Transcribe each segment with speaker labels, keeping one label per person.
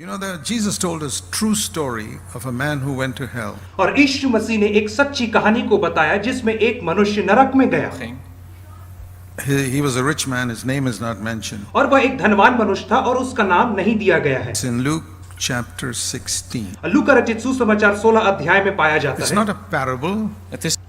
Speaker 1: You know that Jesus told us true story of a man who went to hell.
Speaker 2: और यीशु मसीह ने एक सच्ची कहानी को बताया जिसमें एक मनुष्य नरक में गया।
Speaker 1: He was a rich man, his name is not mentioned.
Speaker 2: और वह एक धनवान मनुष्य था और उसका नाम नहीं दिया गया है।
Speaker 1: It's in Luke chapter 16.
Speaker 2: लूका रचित सुसमाचार 16 अध्याय में पाया जाता
Speaker 1: It's
Speaker 2: है।
Speaker 1: not a parable,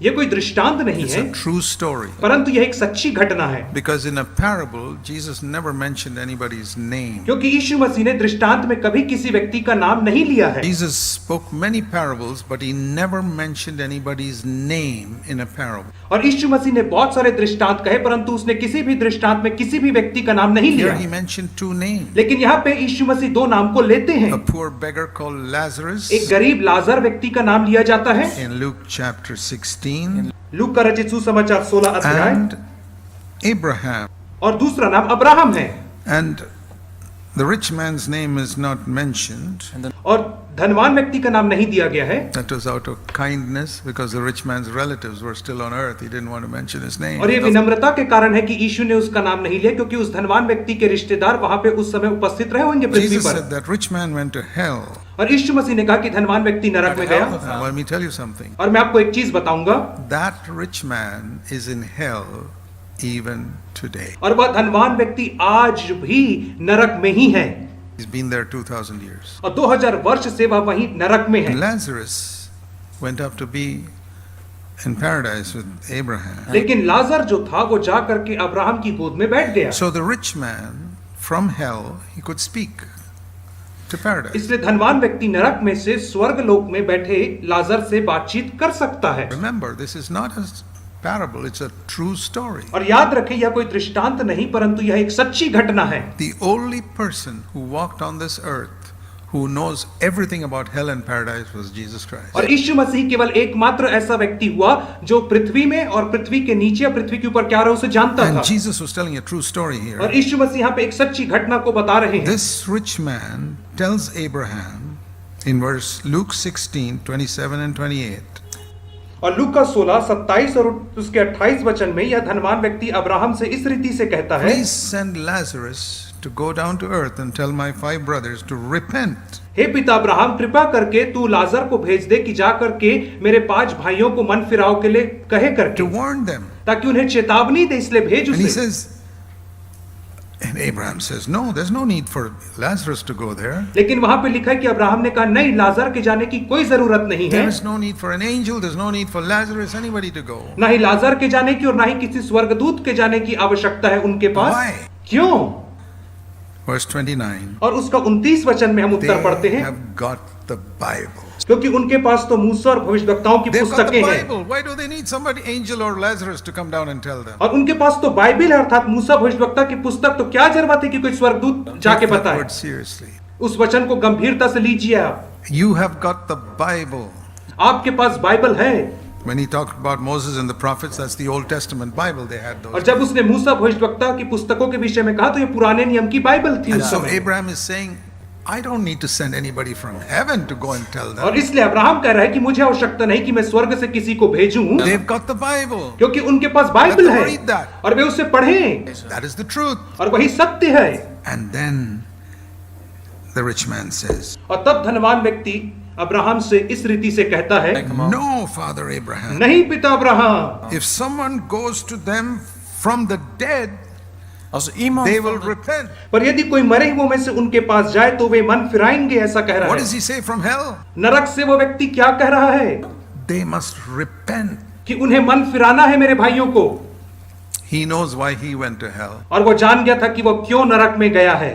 Speaker 2: ये कोई दृष्टांत नहीं
Speaker 1: it's
Speaker 2: है,
Speaker 1: a true story.
Speaker 2: परंतु यह एक सच्ची घटना है।
Speaker 1: Because in a parable, Jesus never mentioned anybody's name.
Speaker 2: क्योंकि यीशु मसीह ने दृष्टांत में कभी किसी व्यक्ति का नाम नहीं लिया है।
Speaker 1: Jesus spoke many parables, but he never mentioned anybody's name in a parable.
Speaker 2: और यीशु मसीह ने बहुत सारे दृष्टांत कहे, परंतु उसने किसी भी दृष्टांत में किसी भी व्यक्ति का नाम नहीं लिया।
Speaker 1: Here he mentioned two names.
Speaker 2: लेकिन यहाँ पे यीशु मसीह दो नाम को लेते हैं।
Speaker 1: A poor beggar called Lazarus
Speaker 2: एक गरीब लाजर व्यक्ति का नाम लिया जाता है
Speaker 1: in Luke chapter 16,
Speaker 2: लूका रचित सुसमाचार 16 अध्याय,
Speaker 1: and Abraham.
Speaker 2: और दूसरा नाम अब्राहम है।
Speaker 1: And the rich man's name is not mentioned.
Speaker 2: और धनवान व्यक्ति का नाम नहीं दिया गया है।
Speaker 1: That was out of kindness because the rich man's relatives were still on earth. He didn't want to mention his name.
Speaker 2: और ये विनम्रता के कारण है कि यीशु ने उसका नाम नहीं लिया, क्योंकि उस धनवान व्यक्ति के रिश्तेदार वहां पे उस समय उपस्थित रहे होंगे पृथ्वी
Speaker 1: Jesus
Speaker 2: पर।
Speaker 1: said that rich man went to hell.
Speaker 2: और यीशु मसीह ने कहा कि धनवान व्यक्ति नरक में गया।
Speaker 1: Now, let me tell you something.
Speaker 2: और मैं आपको एक चीज बताऊंगा,
Speaker 1: That rich man is in hell even today.
Speaker 2: और वह धनवान व्यक्ति आज भी नरक में ही है।
Speaker 1: He's been there 2,000 years.
Speaker 2: और 2000 वर्ष से वह वहीं नरक में है।
Speaker 1: Lazarus went up to be in paradise with Abraham.
Speaker 2: लेकिन लाजर जो था वो जा करके अब्राहम की गोद में बैठ गया।
Speaker 1: So the rich man from hell, he could speak to paradise.
Speaker 2: इसलिए धनवान व्यक्ति नरक में से स्वर्ग लोक में बैठे लाजर से बातचीत कर सकता है।
Speaker 1: Remember, this is not a parable, it's a true story.
Speaker 2: और याद रखें, यह कोई दृष्टांत नहीं, परंतु यह एक सच्ची घटना है।
Speaker 1: The only person who walked on this earth who knows everything about hell and paradise was Jesus Christ.
Speaker 2: और यीशु मसीह केवल एकमात्र ऐसा व्यक्ति हुआ जो पृथ्वी में और पृथ्वी के नीचे, पृथ्वी के ऊपर क्या रहा उसे जानता था।
Speaker 1: And Jesus was telling a true story here.
Speaker 2: और यीशु मसीह यहाँ पे एक सच्ची घटना को बता रहे हैं।
Speaker 1: This rich man tells Abraham in verse Luke 16, 27 and 28.
Speaker 2: और लूका 16, 27 और उसके 28 वचन में यह धनवान व्यक्ति अब्राहम से इस रीति से कहता है,
Speaker 1: Please send Lazarus to go down to earth and tell my 5 brothers to repent.
Speaker 2: हे पिता अब्राहम, कृपा करके तू लाजर को भेज दे कि जा करके मेरे 5 भाइयों को मन फिराव के लिए कहे
Speaker 1: To
Speaker 2: करके,
Speaker 1: warn them.
Speaker 2: ताकि उन्हें चेतावनी दे, इसलिए भेज
Speaker 1: And he
Speaker 2: उसे।
Speaker 1: says, and Abraham says, no, there's no need for Lazarus to go there.
Speaker 2: लेकिन वहां पे लिखा है कि अब्राहम ने कहा नहीं, लाजर के जाने की कोई जरूरत नहीं है।
Speaker 1: There is no need for an angel, there's no need for Lazarus, anybody to go.
Speaker 2: ना ही लाजर के जाने की और ना ही किसी स्वर्गदूत के जाने की आवश्यकता है उनके पास।
Speaker 1: Why?
Speaker 2: क्यों?
Speaker 1: Verse 29.
Speaker 2: और उसका 29 वचन में हम
Speaker 1: They
Speaker 2: उत्तर पढ़ते हैं,
Speaker 1: have got the Bible.
Speaker 2: क्योंकि उनके पास तो मूसा और भविष्यवक्ताओं की
Speaker 1: They've got the
Speaker 2: पुस्तकें हैं।
Speaker 1: Bible. Why do they need somebody, angel or Lazarus, to come down and tell them?
Speaker 2: और उनके पास तो बाइबिल है, अर्थात मूसा भविष्यवक्ता की पुस्तक, तो क्या जरूरत है कि कोई स्वर्गदूत जाके
Speaker 1: Take that
Speaker 2: बताए।
Speaker 1: word seriously.
Speaker 2: उस वचन को गंभीरता से लीजिए आप।
Speaker 1: You have got the Bible.
Speaker 2: आपके पास बाइबल है।
Speaker 1: When he talked about Moses and the prophets, that's the Old Testament Bible. They had
Speaker 2: और
Speaker 1: those.
Speaker 2: जब उसने मूसा भविष्यवक्ता की पुस्तकों के विषय में कहा तो ये पुराने नियम की बाइबल थी
Speaker 1: And
Speaker 2: उस
Speaker 1: so
Speaker 2: समय।
Speaker 1: Abraham is saying, I don't need to send anybody from heaven to go and tell them.
Speaker 2: और इसलिए अब्राहम कह रहा है कि मुझे आवश्यकता नहीं कि मैं स्वर्ग से किसी को भेजूं,
Speaker 1: They've got the Bible.
Speaker 2: क्योंकि उनके पास बाइबल
Speaker 1: Let them
Speaker 2: है
Speaker 1: read that.
Speaker 2: और वे उसे पढ़ें,
Speaker 1: That is the truth.
Speaker 2: और वही सत्य है।
Speaker 1: And then the rich man says,
Speaker 2: और तब धनवान व्यक्ति अब्राहम से इस रीति से कहता है,
Speaker 1: No, Father Abraham.
Speaker 2: नहीं पिता Abraham,
Speaker 1: If someone goes to them from the dead,
Speaker 3: Als iemand
Speaker 1: they
Speaker 3: van
Speaker 1: will
Speaker 3: de-
Speaker 1: repent.
Speaker 2: पर यदि कोई मरे हुओं में से उनके पास जाए तो वे मन फिराएंगे, ऐसा कह रहा
Speaker 1: What
Speaker 2: है।
Speaker 1: does he say from hell?
Speaker 2: नरक से वो व्यक्ति क्या कह रहा है
Speaker 1: They must repent.
Speaker 2: कि उन्हें मन फिराना है मेरे भाइयों को।
Speaker 1: He knows why he went to hell.
Speaker 2: और वो जान गया था कि वो क्यों नरक में गया है।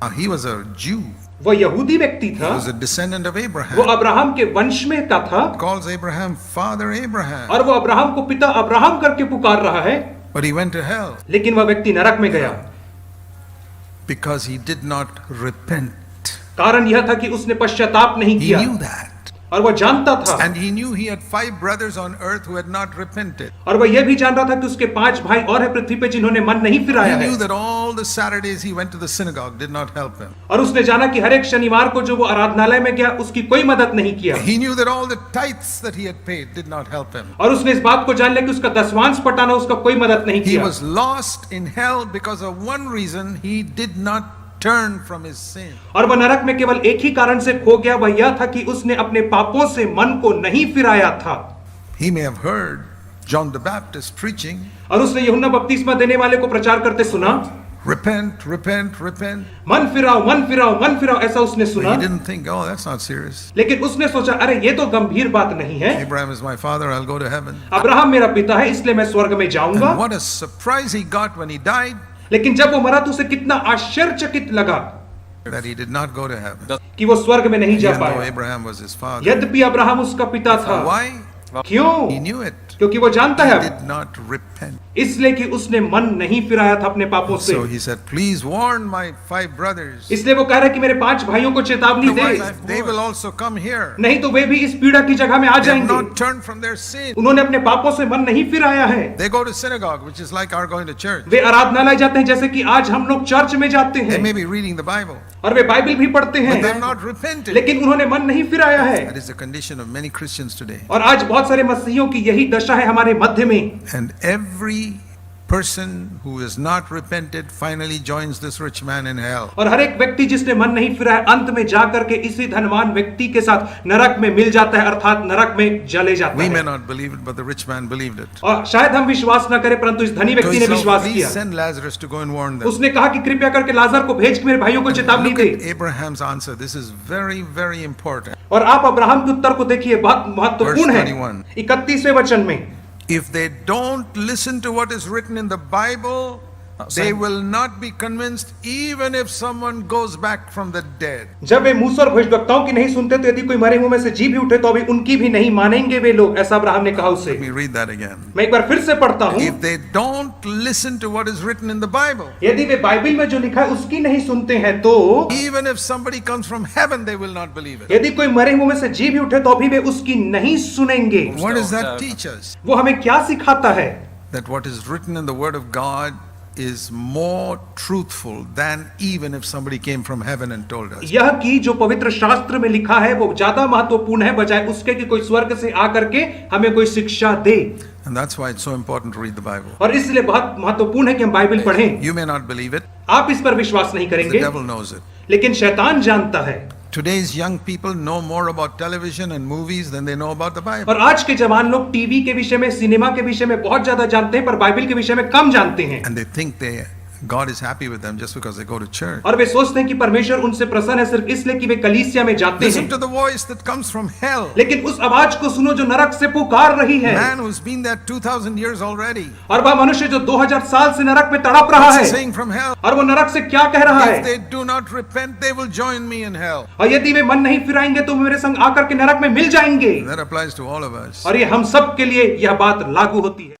Speaker 1: He was a Jew.
Speaker 2: वो यहूदी व्यक्ति
Speaker 1: He
Speaker 2: था,
Speaker 1: was a descendant of
Speaker 2: वो
Speaker 1: Abraham.
Speaker 2: अब्राहम के वंश में का था,
Speaker 1: Calls Abraham Father Abraham.
Speaker 2: और वो अब्राहम को पिता अब्राहम करके पुकार रहा है,
Speaker 1: But he went to hell
Speaker 2: लेकिन वह व्यक्ति नरक में गया।
Speaker 1: because he did not repent.
Speaker 2: कारण यह था कि उसने पश्चाताप नहीं
Speaker 1: He
Speaker 2: किया,
Speaker 1: knew that.
Speaker 2: और वह जानता था,
Speaker 1: And he knew he had 5 brothers on earth who had not repented.
Speaker 2: और वह यह भी जान रहा था कि उसके 5 भाई और है पृथ्वी पे जिन्होंने मन नहीं
Speaker 1: He
Speaker 2: फिराया
Speaker 1: knew
Speaker 2: है।
Speaker 1: that all the Saturdays he went to the synagogue did not help him.
Speaker 2: और उसने जाना कि हर एक शनिवार को जो वो आराधनालय में गया उसकी कोई मदद नहीं किया।
Speaker 1: He knew that all the tithes that he had paid did not help him.
Speaker 2: और उसने इस बात को जान लिया कि उसका दसवांश पटाना उसका कोई मदद नहीं
Speaker 1: He
Speaker 2: किया।
Speaker 1: was lost in hell because of one reason: he did not turned from his sin.
Speaker 2: और वह नरक में केवल एक ही कारण से खो गया, वह यह था कि उसने अपने पापों से मन को नहीं फिराया था।
Speaker 1: He may have heard John the Baptist preaching,
Speaker 2: और उसने यूहन्ना बपतिस्मा देने वाले को प्रचार करते सुना,
Speaker 1: repent, repent, repent.
Speaker 2: मन फिराओ, मन फिराओ, मन फिराओ, ऐसा उसने
Speaker 1: But
Speaker 2: सुना।
Speaker 1: he didn't think, oh, that's not serious.
Speaker 2: लेकिन उसने सोचा, अरे ये तो गंभीर बात नहीं है,
Speaker 1: Abraham is my father, I'll go to heaven.
Speaker 2: Abraham मेरा पिता है इसलिए मैं स्वर्ग में जाऊंगा।
Speaker 1: And what a surprise he got when he died,
Speaker 2: लेकिन जब वो मरा तो उसे कितना आश्चर्यचकित लगा
Speaker 1: that he did not go to heaven.
Speaker 2: कि वो स्वर्ग में नहीं जा
Speaker 1: Even though
Speaker 2: पाया,
Speaker 1: Abraham was his father.
Speaker 2: यद्यपि अब्राहम उसका पिता था।
Speaker 1: Why?
Speaker 2: क्यों?
Speaker 1: He knew it.
Speaker 2: क्योंकि वो जानता
Speaker 1: He
Speaker 2: है,
Speaker 1: did not repent.
Speaker 2: इसलिए कि उसने मन नहीं फिराया था अपने पापों से।
Speaker 1: So he said, please warn my 5 brothers.
Speaker 2: इसलिए वो कह रहा है कि मेरे 5 भाइयों को चेतावनी दे,
Speaker 1: Otherwise, they will also come here.
Speaker 2: नहीं तो वे भी इस पीड़ा की जगह में आ
Speaker 1: They have
Speaker 2: जाएंगे।
Speaker 1: not turned from their sin.
Speaker 2: उन्होंने अपने पापों से मन नहीं फिराया है।
Speaker 1: They go to synagogue, which is like our going to church.
Speaker 2: वे आराधनालय जाते हैं जैसे कि आज हम लोग चर्च में जाते
Speaker 1: They
Speaker 2: हैं,
Speaker 1: may be reading the Bible,
Speaker 2: और वे बाइबल भी पढ़ते
Speaker 1: but they have
Speaker 2: हैं,
Speaker 1: not repented.
Speaker 2: लेकिन उन्होंने मन नहीं फिराया है।
Speaker 1: That is the condition of many Christians today.
Speaker 2: और आज बहुत सारे मसीहियों की यही दशा है हमारे मध्य में।
Speaker 1: And every person who is not repented finally joins this rich man in hell.
Speaker 2: और हर एक व्यक्ति जिसने मन नहीं फिराया अंत में जाकर के इसी धनवान व्यक्ति के साथ नरक में मिल जाता है, अर्थात नरक में जले जाता
Speaker 1: We may
Speaker 2: है।
Speaker 1: not believe it, but the rich man believed it.
Speaker 2: और शायद हम विश्वास न करें, परंतु इस धनी
Speaker 1: So
Speaker 2: व्यक्ति
Speaker 1: he
Speaker 2: ने
Speaker 1: said,
Speaker 2: विश्वास
Speaker 1: please
Speaker 2: किया।
Speaker 1: send Lazarus to go and warn them.
Speaker 2: उसने कहा कि कृपया करके लाजर को भेज के मेरे भाइयों को चेतावनी
Speaker 1: Look
Speaker 2: they.
Speaker 1: at Abraham's answer. This is very, very important.
Speaker 2: और आप अब्राहम के उत्तर को देखिए, बहुत महत्वपूर्ण
Speaker 1: Verse
Speaker 2: है।
Speaker 1: 31.
Speaker 2: 31वें वचन में,
Speaker 1: If they don't listen to what is written in the Bible, they will not be convinced even if someone goes back from the dead.
Speaker 2: जब वे मूसा और भविष्यवक्ताओं की नहीं सुनते तो यदि कोई मरे हुए में से जी भी उठे तो अभी उनकी भी नहीं मानेंगे वे लोग, ऐसा अब्राहम ने कहा उसे।
Speaker 1: Let me read that again.
Speaker 2: मैं एक बार फिर से पढ़ता हूँ,
Speaker 1: If they don't listen to what is written in the Bible,
Speaker 2: यदि वे बाइबल में जो लिखा है उसकी नहीं सुनते हैं तो
Speaker 1: even if somebody comes from heaven, they will not believe it.
Speaker 2: यदि कोई मरे हुए में से जी भी उठे तो अभी वे उसकी नहीं सुनेंगे।
Speaker 1: What does that teach us?
Speaker 2: वो हमें क्या सिखाता है?
Speaker 1: That what is written in the Word of God is more truthful than even if somebody came from heaven and told us.
Speaker 2: यह कि जो पवित्र शास्त्र में लिखा है वो ज्यादा महत्वपूर्ण है बजाय उसके कि कोई स्वर्ग से आकर के हमें कोई शिक्षा दे।
Speaker 1: And that's why it's so important to read the Bible.
Speaker 2: और इसलिए बहुत महत्वपूर्ण है कि हम बाइबल पढ़ें।
Speaker 1: You may not believe it,
Speaker 2: आप इस पर विश्वास नहीं
Speaker 1: the
Speaker 2: करेंगे,
Speaker 1: devil knows it.
Speaker 2: लेकिन शैतान जानता है।
Speaker 1: Today's young people know more about television and movies than they know about the Bible.
Speaker 2: और आज के जवान लोग टीवी के विषय में, सिनेमा के विषय में बहुत ज्यादा जानते हैं, पर बाइबल के विषय में कम जानते हैं।
Speaker 1: And they think God is happy with them just because they go to church.
Speaker 2: और वे सोचते हैं कि परमेश्वर उनसे प्रसन्न है सिर्फ इसलिए कि वे कलीसिया में जाते
Speaker 1: Listen
Speaker 2: हैं।
Speaker 1: to the voice that comes from hell.
Speaker 2: लेकिन उस आवाज को सुनो जो नरक से पुकार रही है।
Speaker 1: Man who's been there 2,000 years already.
Speaker 2: और वह मनुष्य जो 2000 साल से नरक में तड़प रहा
Speaker 1: What's he
Speaker 2: है,
Speaker 1: saying from hell?
Speaker 2: और वो नरक से क्या कह रहा
Speaker 1: If
Speaker 2: है?
Speaker 1: they do not repent, they will join me in hell.
Speaker 2: और यदि वे मन नहीं फिराएंगे तो मेरे संग आकर के नरक में मिल जाएंगे।
Speaker 1: That applies to all of us.
Speaker 2: और ये हम सब के लिए यह बात लागू होती है।